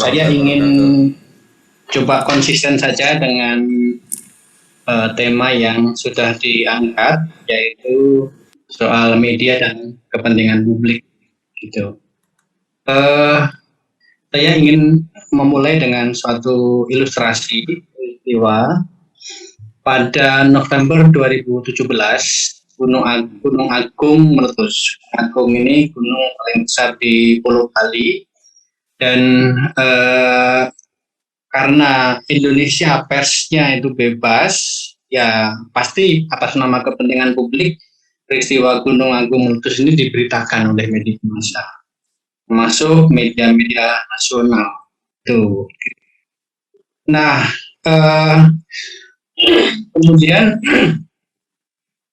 Saya ingin coba konsisten saja dengan tema yang sudah diangkat, yaitu soal media dan kepentingan publik gitu. Saya ingin memulai dengan suatu ilustrasi peristiwa pada November 2017. Gunung Agung meletus. Agung ini gunung paling besar di Pulau Bali, dan karena Indonesia persnya itu bebas, ya pasti atas nama kepentingan publik peristiwa Gunung Agung meletus ini diberitakan oleh media massa, termasuk media-media nasional. Tuh. Nah, kemudian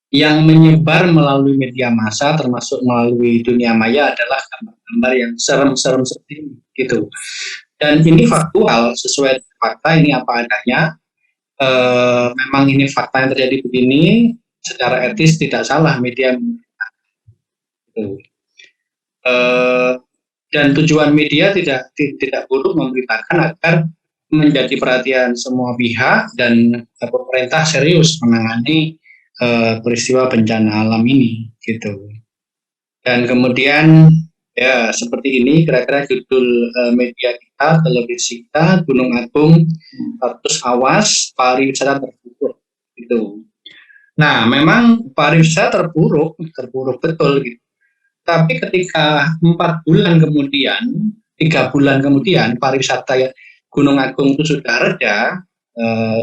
yang menyebar melalui media massa, termasuk melalui dunia maya, adalah gambar-gambar yang serem-serem seperti ini, gitu. Dan ini faktual, sesuai fakta, ini apa adanya. Memang ini fakta yang terjadi begini, secara etis tidak salah media gitu. Dan tujuan media tidak buruk memberitakan agar menjadi perhatian semua pihak dan pemerintah serius menangani peristiwa bencana alam ini gitu. Dan kemudian ya seperti ini kira-kira judul media kita, televisi kita, Gunung Agung status awas, pariwisata terpuruk gitu. Nah, memang pariwisata terpuruk betul gitu. Tapi ketika 4 bulan kemudian, 3 bulan kemudian pariwisata Gunung Agung itu sudah reda,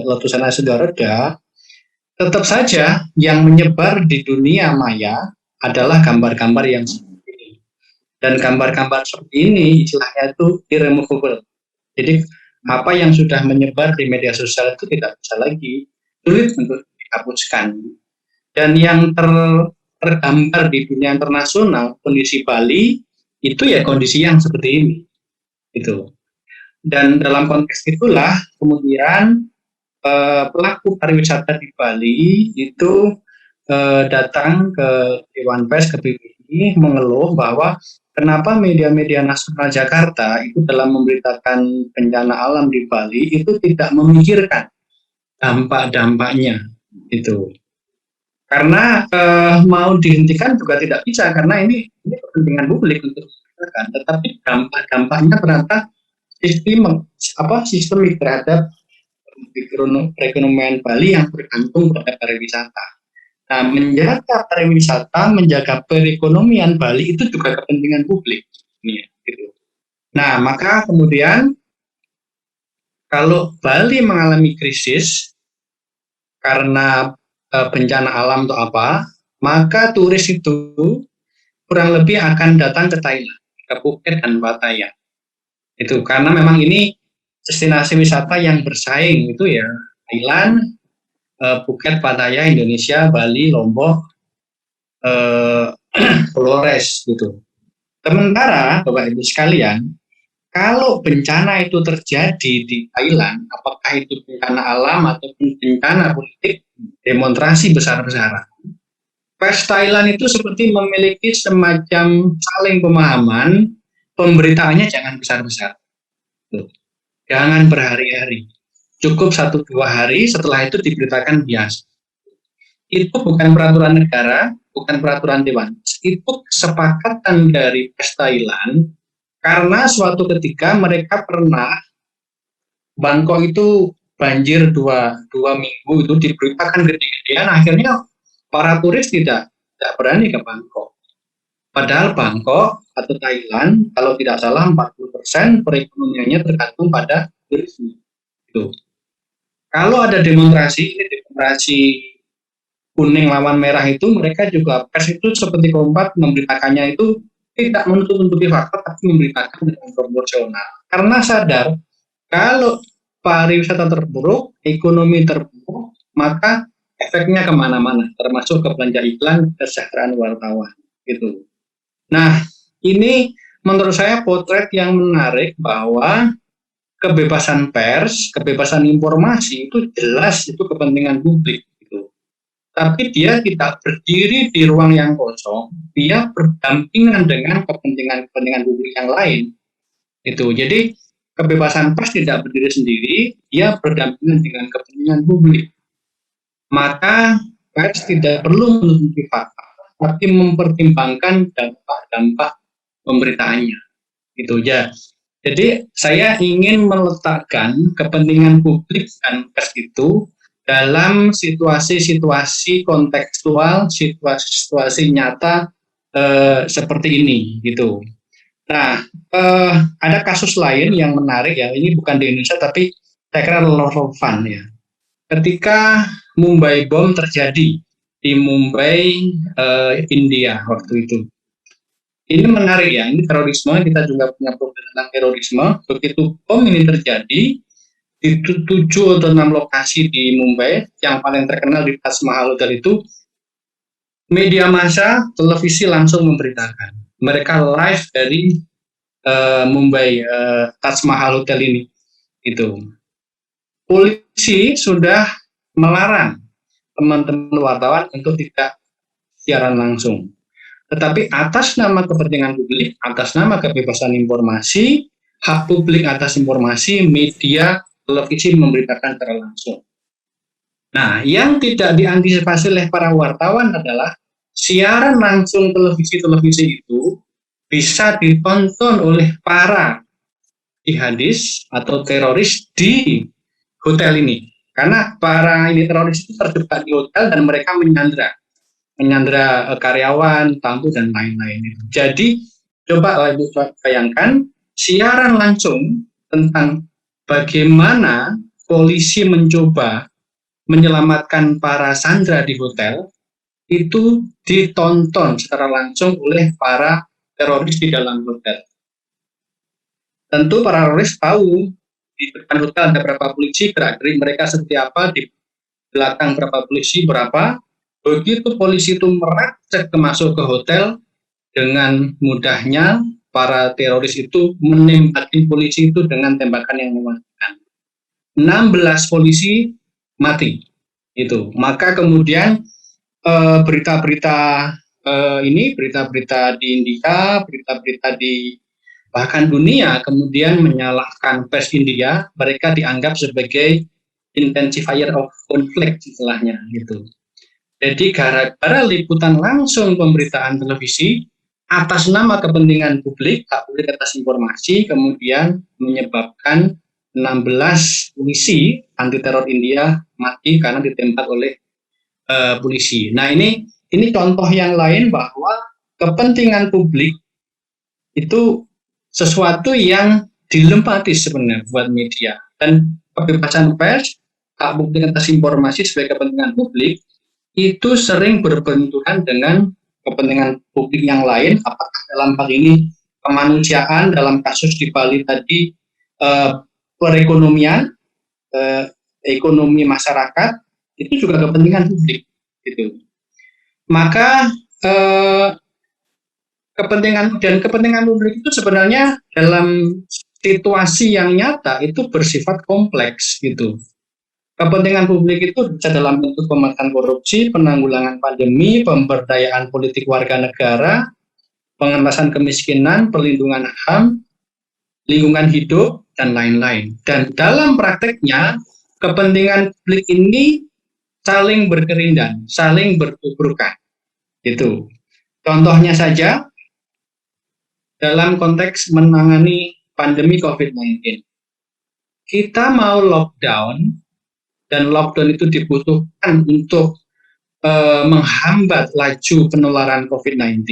letusannya sudah reda, tetap saja yang menyebar di dunia maya adalah gambar-gambar yang seperti ini. Dan gambar-gambar seperti ini istilahnya itu irremovable. Jadi apa yang sudah menyebar di media sosial itu tidak bisa lagi, sulit untuk dihapuskan. Dan yang tergambar di dunia internasional, kondisi Bali itu ya kondisi yang seperti ini. Gitu. Dan dalam konteks itulah kemudian pelaku pariwisata di Bali itu datang ke Dewan Pers, ke PBB, mengeluh bahwa kenapa media-media nasional Jakarta itu dalam memberitakan bencana alam di Bali itu tidak memikirkan dampak-dampaknya itu. Karena mau dihentikan juga tidak bisa, karena ini kepentingan publik untuk memberitakan, tetapi dampak-dampaknya ternyata sistemik terhadap perekonomian Bali yang bergantung pada pariwisata. Nah, menjaga pariwisata, menjaga perekonomian Bali itu juga kepentingan publik. Gitu. Nah, maka kemudian kalau Bali mengalami krisis karena bencana alam atau apa, maka turis itu kurang lebih akan datang ke Thailand, ke Phuket dan Pattaya. Itu karena memang ini destinasi wisata yang bersaing itu ya, Thailand, Phuket, Pattaya, Indonesia, Bali, Lombok, Flores gitu. Sementara Bapak Ibu sekalian, kalau bencana itu terjadi di Thailand, apakah itu bencana alam ataupun bencana politik, demonstrasi besar-besaran, pers Thailand itu seperti memiliki semacam saling pemahaman, pemberitaannya jangan besar-besar. Jangan berhari-hari, cukup 1-2 hari, setelah itu diberitakan biasa. Itu bukan peraturan negara, bukan peraturan dewan, itu kesepakatan dari pers Thailand, karena suatu ketika mereka pernah Bangkok itu banjir 2 minggu itu diberitakan gede-gedean, akhirnya para turis tidak berani ke Bangkok. Padahal Bangkok atau Thailand, kalau tidak salah 40% perekonomiannya tergantung pada turisme. Gitu. Kalau ada demonstrasi kuning lawan merah itu, mereka juga pers itu seperti kompak memberitakannya itu tidak menutup-nutupi fakta, tapi memberitakan dengan proporsional. Karena sadar kalau pariwisata terpuruk, ekonomi terpuruk, maka efeknya kemana-mana, termasuk ke belanja iklan, kesejahteraan wartawan. Gitu. Nah, ini menurut saya potret yang menarik bahwa kebebasan pers, kebebasan informasi itu jelas itu kepentingan publik. Gitu. Tapi dia tidak berdiri di ruang yang kosong, dia berdampingan dengan kepentingan publik yang lain. Itu. Jadi kebebasan pers tidak berdiri sendiri, dia berdampingan dengan kepentingan publik. Maka pers tidak perlu menutupi fakta, tapi mempertimbangkan dampak-dampak pemberitaannya. Itu ya. Jadi saya ingin meletakkan kepentingan publik dan pers itu dalam situasi-situasi kontekstual, situasi-situasi nyata seperti ini, gitu. Nah, ada kasus lain yang menarik ya. Ini bukan di Indonesia, tapi saya kira relevan ya. Ketika Mumbai Bom terjadi di Mumbai, India waktu itu. Ini menarik ya, ini terorisme, kita juga punya problem tentang terorisme. Begitu bom ini terjadi di 7 atau 6 lokasi di Mumbai, yang paling terkenal di Taj Mahal Hotel itu, media massa, televisi langsung memberitakan. Mereka live dari Mumbai, Taj Mahal Hotel ini. Itu. Polisi sudah melarang teman-teman wartawan untuk tidak siaran langsung. Tetapi atas nama kepentingan publik, atas nama kebebasan informasi, hak publik atas informasi, media, televisi memberitakan secara langsung. Nah, yang tidak diantisipasi oleh para wartawan adalah siaran langsung televisi-televisi itu bisa ditonton oleh para jihadis atau teroris di hotel ini. Karena para ini teroris itu terjebak di hotel dan mereka menyandra karyawan, tamu, dan lain-lain. Jadi, coba Ibu bayangkan, siaran langsung tentang bagaimana polisi mencoba menyelamatkan para sandera di hotel, itu ditonton secara langsung oleh para teroris di dalam hotel. Tentu para teroris tahu di depan hotel ada berapa polisi, gerak-gerik mereka seperti apa, di belakang berapa polisi, berapa. Begitu polisi itu meracak masuk ke hotel, dengan mudahnya para teroris itu menembaki polisi itu dengan tembakan yang mematikan. 16 polisi mati. Itu. Maka kemudian berita-berita berita-berita di India, berita-berita di bahkan dunia kemudian menyalahkan pers India, mereka dianggap sebagai intensifier of conflict istilahnya gitu. Jadi gara-gara liputan langsung pemberitaan televisi atas nama kepentingan publik, hak publik atas informasi, kemudian menyebabkan 16 polisi anti teror India mati karena ditembak oleh polisi. Nah, ini contoh yang lain bahwa kepentingan publik itu sesuatu yang dilematis sebenarnya buat media, dan kebebasan pers, hak publik atas informasi sebagai kepentingan publik itu sering berbenturan dengan kepentingan publik yang lain, apakah dalam hal ini kemanusiaan, dalam kasus di Bali tadi perekonomian, ekonomi masyarakat, itu juga kepentingan publik. Gitu. Maka kepentingan publik itu sebenarnya dalam situasi yang nyata itu bersifat kompleks gitu. Kepentingan publik itu bisa dalam bentuk pemerintahan korupsi, penanggulangan pandemi, pemberdayaan politik warga negara, pengentasan kemiskinan, perlindungan HAM, lingkungan hidup, dan lain-lain. Dan dalam prakteknya, kepentingan publik ini saling berkelindan, saling bertuburkan. Itu. Contohnya saja, dalam konteks menangani pandemi COVID-19. Kita mau lockdown, dan lockdown itu dibutuhkan untuk menghambat laju penularan COVID-19,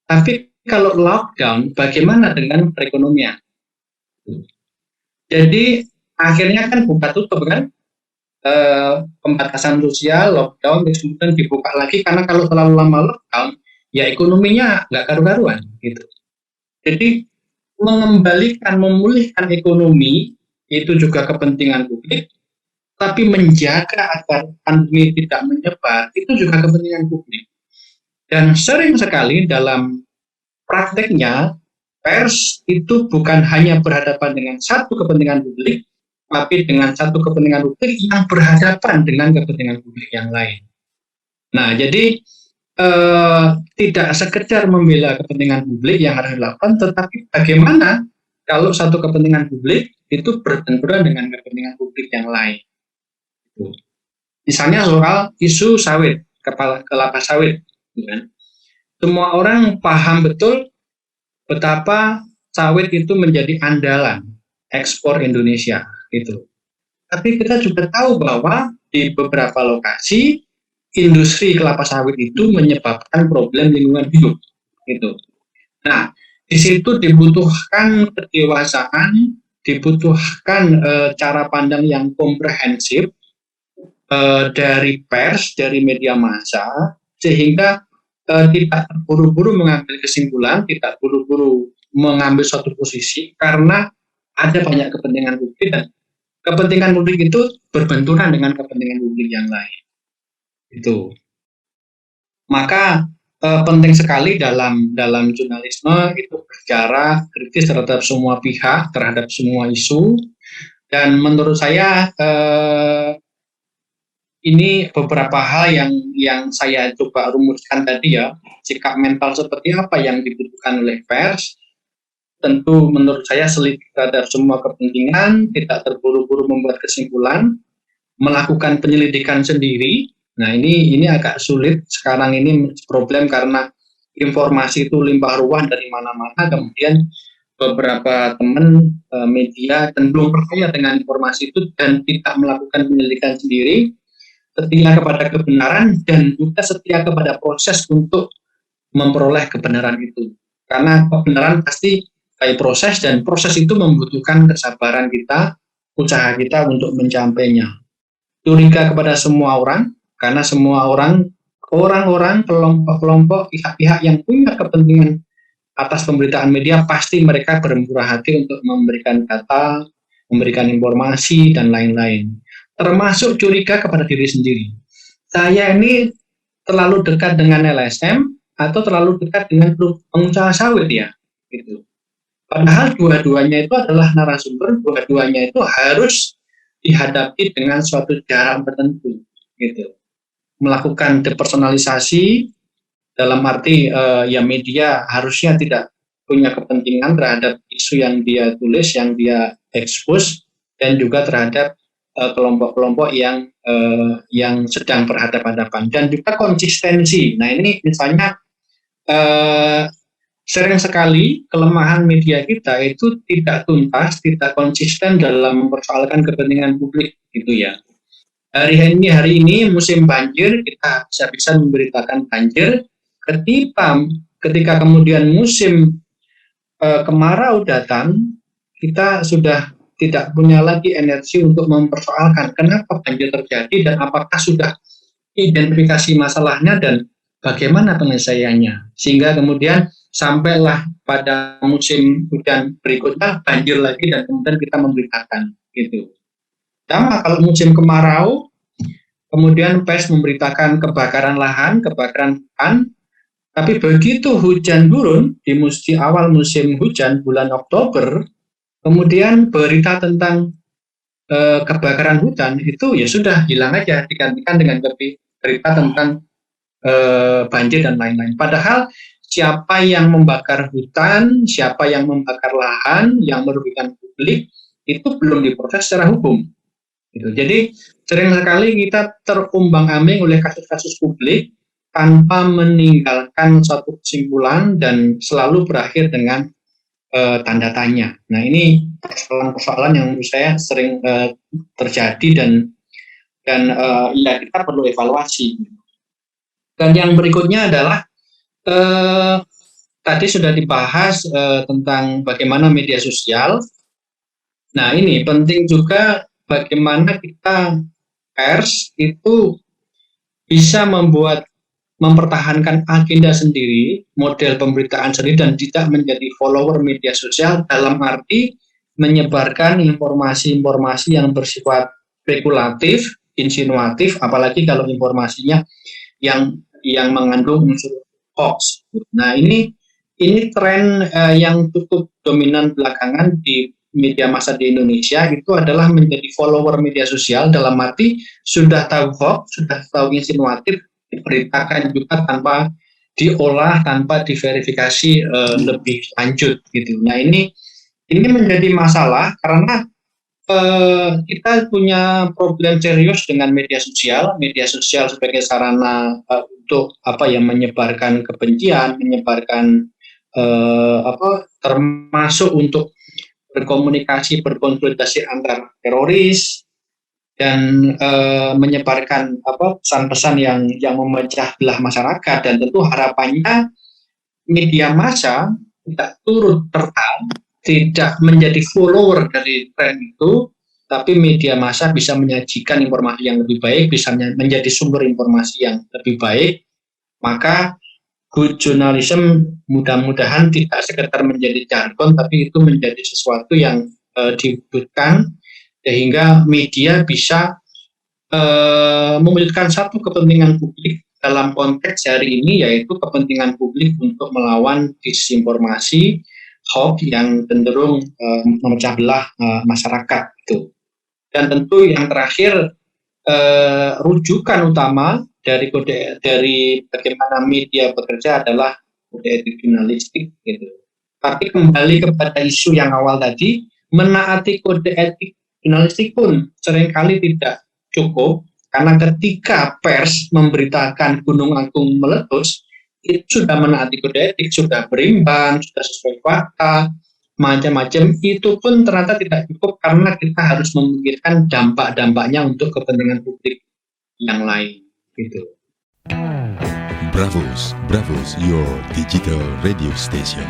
tapi kalau lockdown, bagaimana dengan perekonomian? Jadi akhirnya kan buka tutup kan, pembatasan sosial, lockdown, kemudian dibuka lagi, karena kalau terlalu lama lockdown, ya ekonominya nggak karu-karuan gitu. Jadi mengembalikan, memulihkan ekonomi itu juga kepentingan publik, tapi menjaga agar pandemi tidak menyebar itu juga kepentingan publik. Dan sering sekali dalam prakteknya pers itu bukan hanya berhadapan dengan satu kepentingan publik, tapi dengan satu kepentingan publik yang berhadapan dengan kepentingan publik yang lain. Nah, jadi tidak sekedar membela kepentingan publik yang harus dilakukan, tetapi bagaimana kalau satu kepentingan publik itu berbenturan dengan kepentingan publik yang lain. Misalnya soal isu sawit, kelapa sawit, kan? Semua orang paham betul betapa sawit itu menjadi andalan ekspor Indonesia, gitu. Tapi kita juga tahu bahwa di beberapa lokasi industri kelapa sawit itu menyebabkan problem lingkungan hidup, gitu. Nah, di situ dibutuhkan kedewasaan, dibutuhkan cara pandang yang komprehensif dari pers, dari media massa, sehingga tidak buru-buru mengambil kesimpulan, tidak buru-buru mengambil suatu posisi, karena ada banyak kepentingan publik dan kepentingan publik itu berbenturan dengan kepentingan publik yang lain. Itu. Maka penting sekali dalam jurnalisme itu berbicara kritis terhadap semua pihak, terhadap semua isu, dan menurut saya ini beberapa hal yang saya coba rumuskan tadi ya, sikap mental seperti apa yang dibutuhkan oleh pers. Tentu menurut saya selipik terhadap semua kepentingan, tidak terburu-buru membuat kesimpulan, melakukan penyelidikan sendiri. Nah ini agak sulit sekarang ini problem karena informasi itu limpah ruah dari mana-mana, kemudian beberapa teman media cenderung percaya dengan informasi itu dan tidak melakukan penyelidikan sendiri, setia kepada kebenaran dan juga setia kepada proses untuk memperoleh kebenaran itu. Karena kebenaran pasti by proses dan proses itu membutuhkan kesabaran kita, usaha kita untuk mencapainya. Curiga kepada semua orang, karena semua orang-orang, kelompok-kelompok, pihak-pihak yang punya kepentingan atas pemberitaan media, pasti mereka bermurah hati untuk memberikan data, memberikan informasi, dan lain-lain. Termasuk curiga kepada diri sendiri. Saya ini terlalu dekat dengan LSM atau terlalu dekat dengan pengusaha sawit ya, gitu. Padahal dua-duanya itu adalah narasumber, dua-duanya itu harus dihadapi dengan suatu jarak tertentu, gitu. Melakukan depersonalisasi dalam arti ya media harusnya tidak punya kepentingan terhadap isu yang dia tulis, yang dia expose, dan juga terhadap kelompok-kelompok yang sedang berhadapan-hadapan, dan juga konsistensi. Nah ini misalnya sering sekali kelemahan media kita itu tidak tuntas, tidak konsisten dalam mempersoalkan kepentingan publik, gitu ya. Hari ini musim banjir, kita bisa memberitakan banjir. Ketika kemudian musim kemarau datang, kita sudah tidak punya lagi energi untuk mempersoalkan kenapa banjir terjadi dan apakah sudah identifikasi masalahnya dan bagaimana penyelesaiannya. Sehingga kemudian sampailah pada musim hujan berikutnya banjir lagi dan kemudian kita memberitakan, gitu. Sama kalau musim kemarau, kemudian pers memberitakan kebakaran lahan, kebakaran hutan, tapi begitu hujan turun di awal musim hujan bulan Oktober, kemudian berita tentang kebakaran hutan itu ya sudah hilang aja, digantikan dengan berita tentang banjir dan lain-lain. Padahal siapa yang membakar hutan, siapa yang membakar lahan, yang merugikan publik, itu belum diproses secara hukum. Gitu. Jadi sering sekali kita terumbang-ambing oleh kasus-kasus publik tanpa meninggalkan suatu kesimpulan dan selalu berakhir dengan tanda tanya. Nah ini persoalan-persoalan yang menurut saya sering terjadi dan ya kita perlu evaluasi. Dan yang berikutnya adalah tadi sudah dibahas tentang bagaimana media sosial. Nah ini penting juga bagaimana kita pers itu bisa mempertahankan agenda sendiri, model pemberitaan sendiri, dan tidak menjadi follower media sosial dalam arti menyebarkan informasi-informasi yang bersifat spekulatif, insinuatif, apalagi kalau informasinya yang mengandung unsur hoax. Nah ini tren yang cukup dominan belakangan di media massa di Indonesia itu adalah menjadi follower media sosial dalam arti sudah tahu hoax, sudah tahu insinuatif, diberitakan juga tanpa diolah, tanpa diverifikasi lebih lanjut gitu. Nah ini Ini menjadi masalah karena kita punya problem serius dengan media sosial sebagai sarana untuk menyebarkan kebencian, menyebarkan termasuk untuk berkomunikasi, berkonsultasi antar teroris dan menyebarkan pesan-pesan yang memecah belah masyarakat. Dan tentu harapannya media massa tidak turut serta, tidak menjadi follower dari tren itu, tapi media massa bisa menyajikan informasi yang lebih baik, bisa menjadi sumber informasi yang lebih baik. Maka good journalism mudah-mudahan tidak sekedar menjadi jargon, tapi itu menjadi sesuatu yang dibutuhkan sehingga media bisa mewujudkan satu kepentingan publik dalam konteks hari ini, yaitu kepentingan publik untuk melawan disinformasi, hoax yang cenderung memecah belah masyarakat itu. Dan tentu yang terakhir, rujukan utama dari bagaimana media bekerja adalah kode etik jurnalistik gitu. Tapi kembali kepada isu yang awal tadi, menaati kode etik jurnalistik pun seringkali tidak cukup, karena ketika pers memberitakan Gunung Agung meletus, itu sudah menaati kode etik, sudah berimbang, sudah sesuai fakta, macam-macam, itu pun ternyata tidak cukup karena kita harus memikirkan dampak-dampaknya untuk kepentingan publik yang lain gitu. Bravos, your digital radio station.